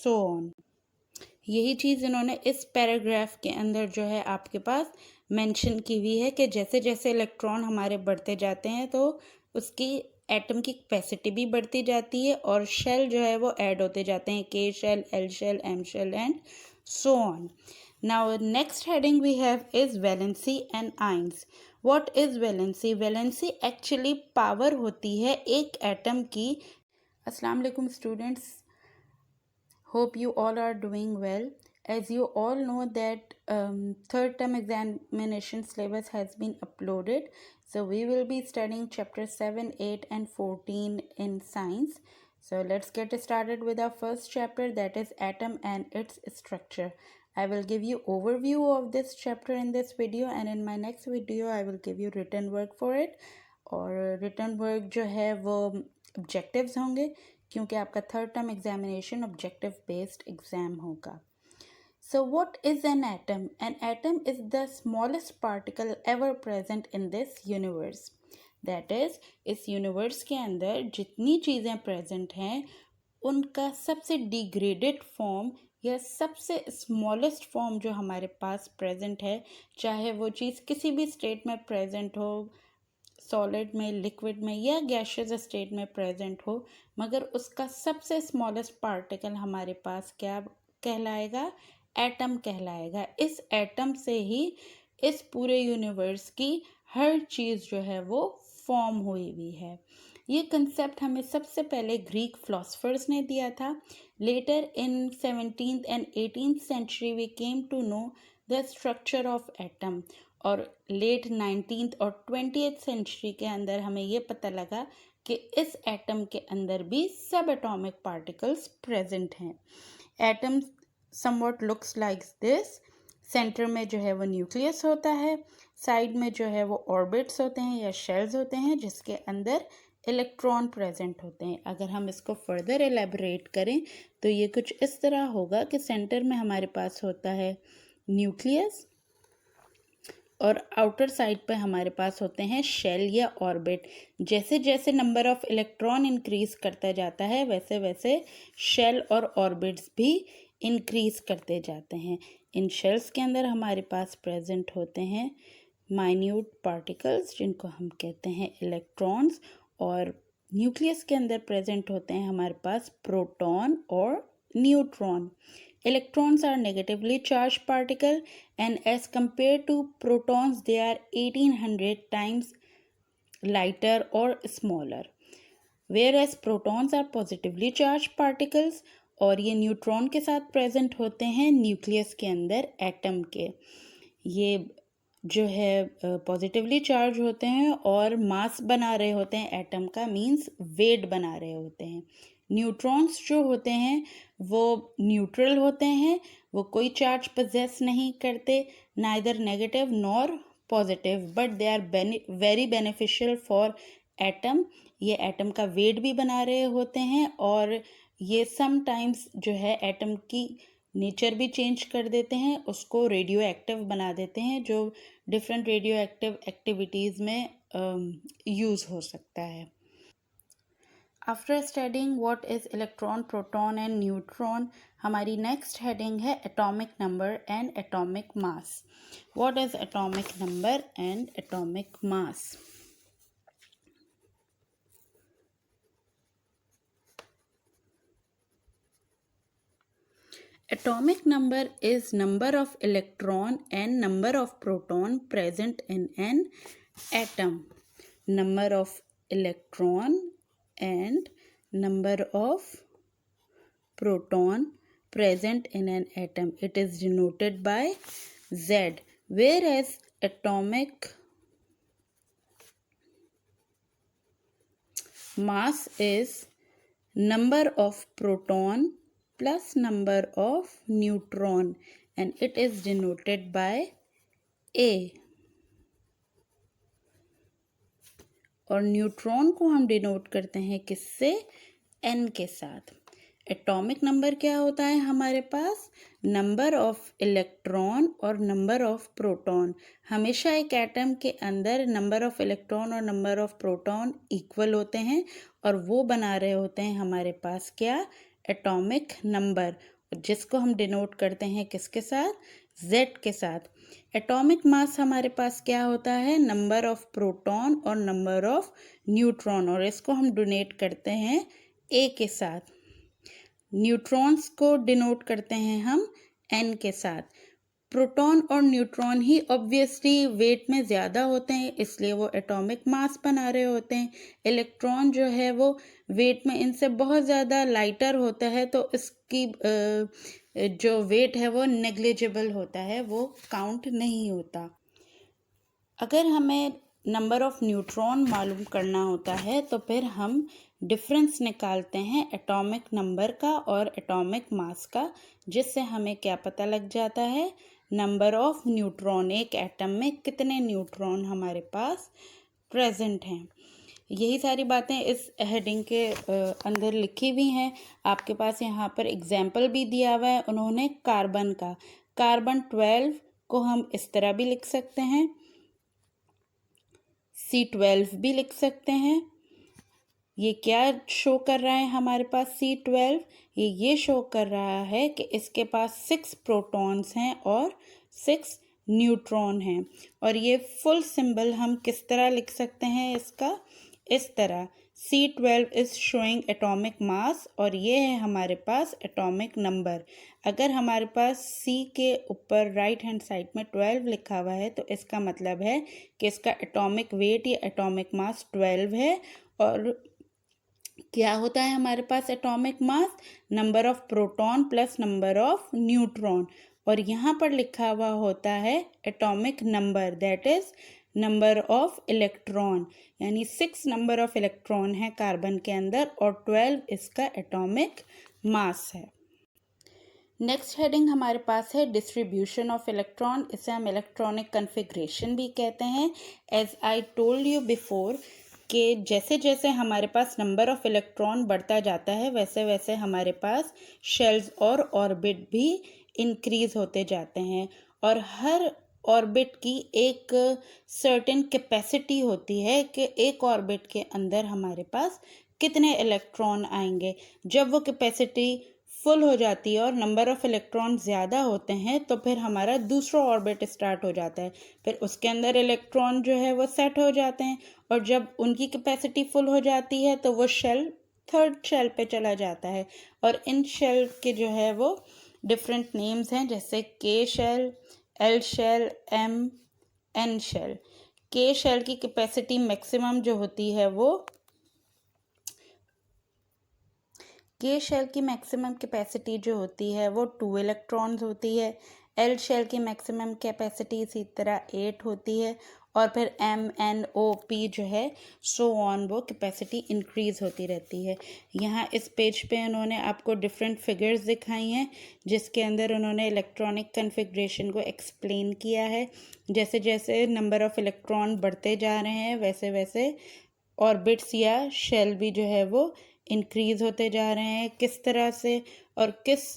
So on. यही चीज़ इन्होंने इस पैराग्राफ के अंदर जो है आपके पास मेंशन की हुई है कि जैसे जैसे इलेक्ट्रॉन हमारे बढ़ते जाते हैं तो उसकी एटम की कैपेसिटी भी बढ़ती जाती है और शेल जो है वो ऐड होते जाते हैं, K shell, L shell, M shell and so on. Now next heading we have is valency and ions. What is valency? Valency actually power होती है एक एटम की। अस्सलाम वालेकुम students, hope you all are doing well. As you all know that third term examination syllabus has been uploaded, so we will be studying chapter 7, 8 and 14 in science. So let's get started with our first chapter, that is atom and its structure. I will give you overview of this chapter in this video, and in my next video I will give you written work for it. और written work जो है वो objectives होंगे क्योंकि आपका third term examination objective based exam होगा। So what is an atom? An atom is the smallest particle ever present in this universe. That is, इस universe के अंदर जितनी चीज़ें प्रेजेंट हैं उनका सबसे डिग्रेडेड फॉर्म या सबसे स्मॉलेस्ट फॉर्म जो हमारे पास प्रेजेंट है, चाहे वो चीज़ किसी भी स्टेट में प्रेजेंट हो, सॉलिड में, लिक्विड में या गैशियस स्टेट में प्रेजेंट हो, मगर उसका सबसे स्मॉलेस्ट पार्टिकल हमारे पास क्या कहलाएगा? एटम कहलाएगा। इस एटम से ही इस पूरे यूनिवर्स की हर चीज़ जो है वो फॉर्म हुई हुई है। ये कंसेप्ट हमें सबसे पहले ग्रीक फिलोसफर्स ने दिया था। Later in 17th and 18th century we came to know the structure of atom, और लेट 19th और 20th सेंचुरी के अंदर हमें ये पता लगा कि इस एटम के अंदर भी सब एटॉमिक पार्टिकल्स प्रेजेंट हैं। Atom somewhat looks like this. Centre में जो है वो न्यूक्लियस होता है, साइड में जो है वो ऑर्बिट्स होते हैं या शेल्स होते हैं जिसके अंदर इलेक्ट्रॉन प्रेजेंट होते हैं। अगर हम इसको फर्दर एलेबोरेट करें तो ये कुछ इस तरह होगा कि सेंटर में हमारे पास होता है न्यूक्लियस और आउटर साइड पे हमारे पास होते हैं शेल या ऑर्बिट। जैसे जैसे नंबर ऑफ इलेक्ट्रॉन इंक्रीज करता जाता है वैसे वैसे शेल और ऑर्बिट्स भी इंक्रीज करते जाते हैं। इन शेल्स के अंदर हमारे पास प्रेजेंट होते हैं माइन्यूट पार्टिकल्स जिनको हम कहते हैं इलेक्ट्रॉन्स, और न्यूक्लियस के अंदर प्रेजेंट होते हैं हमारे पास प्रोटॉन और neutron. Electrons are negatively charged particle, and as compared to protons they are 1800 times lighter or smaller, whereas protons are positively charged particles और ये न्यूट्रॉन के साथ प्रेजेंट होते हैं न्यूक्लियस के अंदर एटम के। ये जो है पॉजिटिवली चार्ज होते हैं और मास बना रहे होते हैं एटम का, मींस वेट बना रहे होते हैं। न्यूट्रॉन्स जो होते हैं वो न्यूट्रल होते हैं, वो कोई चार्ज पोजेस नहीं करते, neither negative nor positive, but they are very beneficial for atom. ये एटम का वेट भी बना रहे होते हैं और ये समटाइम्स जो है एटम की नेचर भी चेंज कर देते हैं, उसको रेडियो एक्टिव बना देते हैं जो डिफरेंट रेडियो एक्टिव एक्टिविटीज़ में यूज़ हो सकता है। After studying what is electron, proton and neutron, हमारी नेक्स्ट हेडिंग है atomic number and atomic mass. What is atomic number and atomic mass? Atomic number is number of electron and number of proton present in an atom. Number of electron and number of proton present in an atom. It is denoted by Z, whereas atomic mass is number of proton plus number of neutron and it is denoted by A. और neutron को हम denote करते हैं किससे? N के साथ। Atomic number क्या होता है हमारे पास? नंबर ऑफ इलेक्ट्रॉन और नंबर ऑफ प्रोटॉन। हमेशा एक एटम के अंदर नंबर ऑफ इलेक्ट्रॉन और नंबर ऑफ प्रोटॉन इक्वल होते हैं और वो बना रहे होते हैं हमारे पास क्या? एटॉमिक नंबर, जिसको हम डिनोट करते हैं किसके साथ, Z के साथ। एटॉमिक मास हमारे पास क्या होता है, नंबर ऑफ प्रोटॉन और नंबर ऑफ न्यूट्रॉन, और इसको हम डोनेट करते हैं A के साथ। न्यूट्रॉन्स को डिनोट करते हैं हम N के साथ। प्रोटॉन और न्यूट्रॉन ही ऑब्वियसली वेट में ज़्यादा होते हैं, इसलिए वो एटॉमिक मास बना रहे होते हैं। इलेक्ट्रॉन जो है वो वेट में इनसे बहुत ज़्यादा लाइटर होता है, तो इसकी जो वेट है वो नेग्लिजिबल होता है, वो काउंट नहीं होता। अगर हमें नंबर ऑफ न्यूट्रॉन मालूम करना होता है तो फिर हम डिफरेंस निकालते हैं एटॉमिक नंबर का और एटॉमिक मास का, जिससे हमें क्या पता लग जाता है, नंबर ऑफ न्यूट्रॉन, एक एटम में कितने न्यूट्रॉन हमारे पास प्रेजेंट हैं। यही सारी बातें इस हेडिंग के अंदर लिखी हुई हैं। आपके पास यहाँ पर एग्जाम्पल भी दिया हुआ है उन्होंने कार्बन का। कार्बन 12 को हम इस तरह भी लिख सकते हैं, C12 भी लिख सकते हैं। ये क्या शो कर रहा है हमारे पास C12, ये शो कर रहा है कि इसके पास 6 प्रोटॉन्स हैं और 6 न्यूट्रॉन हैं। और ये फुल सिंबल हम किस तरह लिख सकते हैं इसका, इस तरह, C12 is showing atomic mass, और ये है हमारे पास एटॉमिक नंबर। अगर हमारे पास C के ऊपर राइट हैंड साइड में 12 लिखा हुआ है तो इसका मतलब है कि इसका एटॉमिक वेट या एटॉमिक मास 12 है। और क्या होता है हमारे पास atomic mass, number of proton plus number of neutron, और यहाँ पर लिखा हुआ होता है atomic number, that is number of electron, यानी 6 नंबर ऑफ इलेक्ट्रॉन है कार्बन के अंदर और 12 इसका एटॉमिक मास है। नेक्स्ट हेडिंग हमारे पास है डिस्ट्रीब्यूशन ऑफ इलेक्ट्रॉन, इसे हम इलेक्ट्रॉनिक कन्फिग्रेशन भी कहते हैं। As I told you before कि जैसे जैसे हमारे पास नंबर ऑफ इलेक्ट्रॉन बढ़ता जाता है वैसे वैसे हमारे पास शेल्स और ऑर्बिट भी इंक्रीज होते जाते हैं, और हर ऑर्बिट की एक सर्टेन कैपेसिटी होती है कि एक ऑर्बिट के अंदर हमारे पास कितने इलेक्ट्रॉन आएंगे। जब वो कैपेसिटी फुल हो जाती है और नंबर ऑफ इलेक्ट्रॉन ज़्यादा होते हैं तो फिर हमारा दूसरा ऑर्बिट स्टार्ट हो जाता है, फिर उसके अंदर इलेक्ट्रॉन जो है वो सेट हो जाते हैं, और जब उनकी कैपेसिटी फुल हो जाती है तो वो शेल थर्ड शेल पे चला जाता है। और इन शेल के जो है वो डिफरेंट नेम्स हैं, जैसे K shell, L shell, M, N shell. K shell की कैपेसिटी मैक्सिमम जो होती है वो, के शेल की मैक्सिमम कैपेसिटी जो होती है वो 2 इलेक्ट्रॉन्स होती है। एल शेल की मैक्सिमम कैपेसिटी इसी तरह 8 होती है, और फिर एम, एन, ओ, पी जो है सो ऑन, वो कैपेसिटी इंक्रीज होती रहती है। यहाँ इस पेज पे उन्होंने आपको डिफरेंट फिगर्स दिखाई हैं जिसके अंदर उन्होंने इलेक्ट्रॉनिक कन्फिग्रेशन को एक्सप्लेन किया है। जैसे जैसे नंबर ऑफ इलेक्ट्रॉन बढ़ते जा रहे हैं वैसे वैसे ऑर्बिट्स या शेल भी जो है वो इंक्रीज होते जा रहे हैं। किस तरह से और किस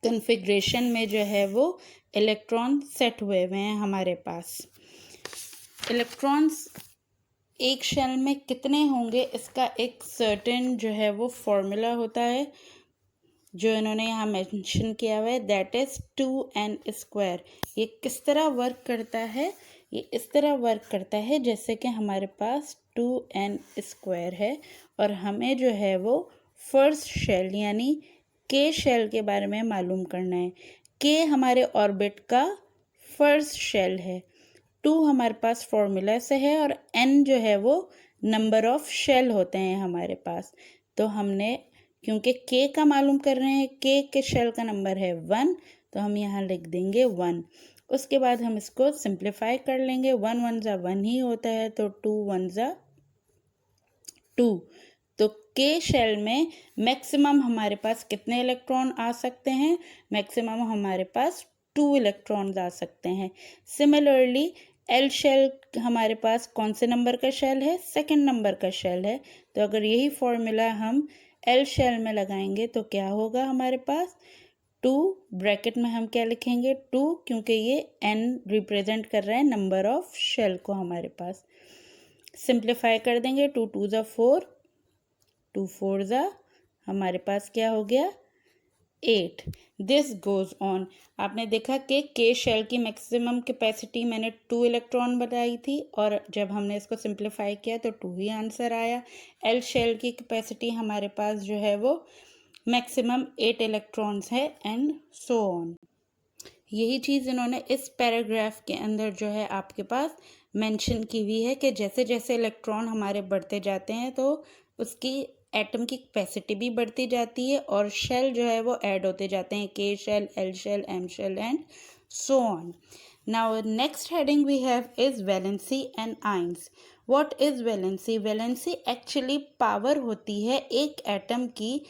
कन्फिग्रेशन में जो है वो इलेक्ट्रॉन सेट हुए हुए हैं हमारे पास। इलेक्ट्रॉन्स एक शेल में कितने होंगे इसका एक सर्टेन जो है वो फॉर्मूला होता है जो इन्होंने यहाँ मेंशन किया हुआ है, दैट इज़ 2n²। ये किस तरह वर्क करता है, ये इस तरह वर्क करता है जैसे कि हमारे पास 2n² है और हमें जो है वो फर्स्ट शेल यानी के शेल के बारे में मालूम करना है। के हमारे ऑर्बिट का फर्स्ट शेल है, 2 हमारे पास फॉर्मूला से है, और n जो है वो नंबर ऑफ शेल होते हैं हमारे पास। तो हमने क्योंकि k का मालूम कर रहे हैं, k के शेल का नंबर है 1, तो हम यहाँ लिख देंगे 1। उसके बाद हम इसको सिंप्लीफाई कर लेंगे, 1 1 ज़ा 1 ही होता है, तो 2 1 ज़ा 2। तो के शेल में मैक्सिमम हमारे पास कितने इलेक्ट्रॉन आ सकते हैं, मैक्सिमम हमारे पास 2 इलेक्ट्रॉन आ सकते हैं। सिमिलरली एल शेल हमारे पास कौन से नंबर का शेल है, सेकंड नंबर का शेल है। तो अगर यही फॉर्मूला हम एल शेल में लगाएंगे तो क्या होगा हमारे पास, 2 ब्रैकेट में हम क्या लिखेंगे 2, क्योंकि ये n रिप्रेजेंट कर रहा है नंबर ऑफ शेल को हमारे पास। सिंप्लीफाई कर देंगे, 2 2 ज़ा 4, 2 4 ज़ा हमारे पास क्या हो गया 8। This goes on. आपने देखा कि के शेल की मैक्सिमम कैपेसिटी मैंने 2 इलेक्ट्रॉन बताई थी और जब हमने इसको सिंप्लीफाई किया तो 2 ही आंसर आया। एल शेल की कैपेसिटी हमारे पास जो है वो मैक्सिमम 8 इलेक्ट्रॉन्स है एंड सो ऑन। यही चीज़ इन्होंने इस पैराग्राफ के अंदर जो है आपके पास मेंशन की हुई है कि जैसे जैसे इलेक्ट्रॉन हमारे बढ़ते जाते हैं तो उसकी एटम की कैपेसिटी भी बढ़ती जाती है और शेल जो है वो ऐड होते जाते हैं, K shell, L shell, M shell and so on. Now next heading we have is valency and ions. What is valency? Valency actually power होती है एक एटम की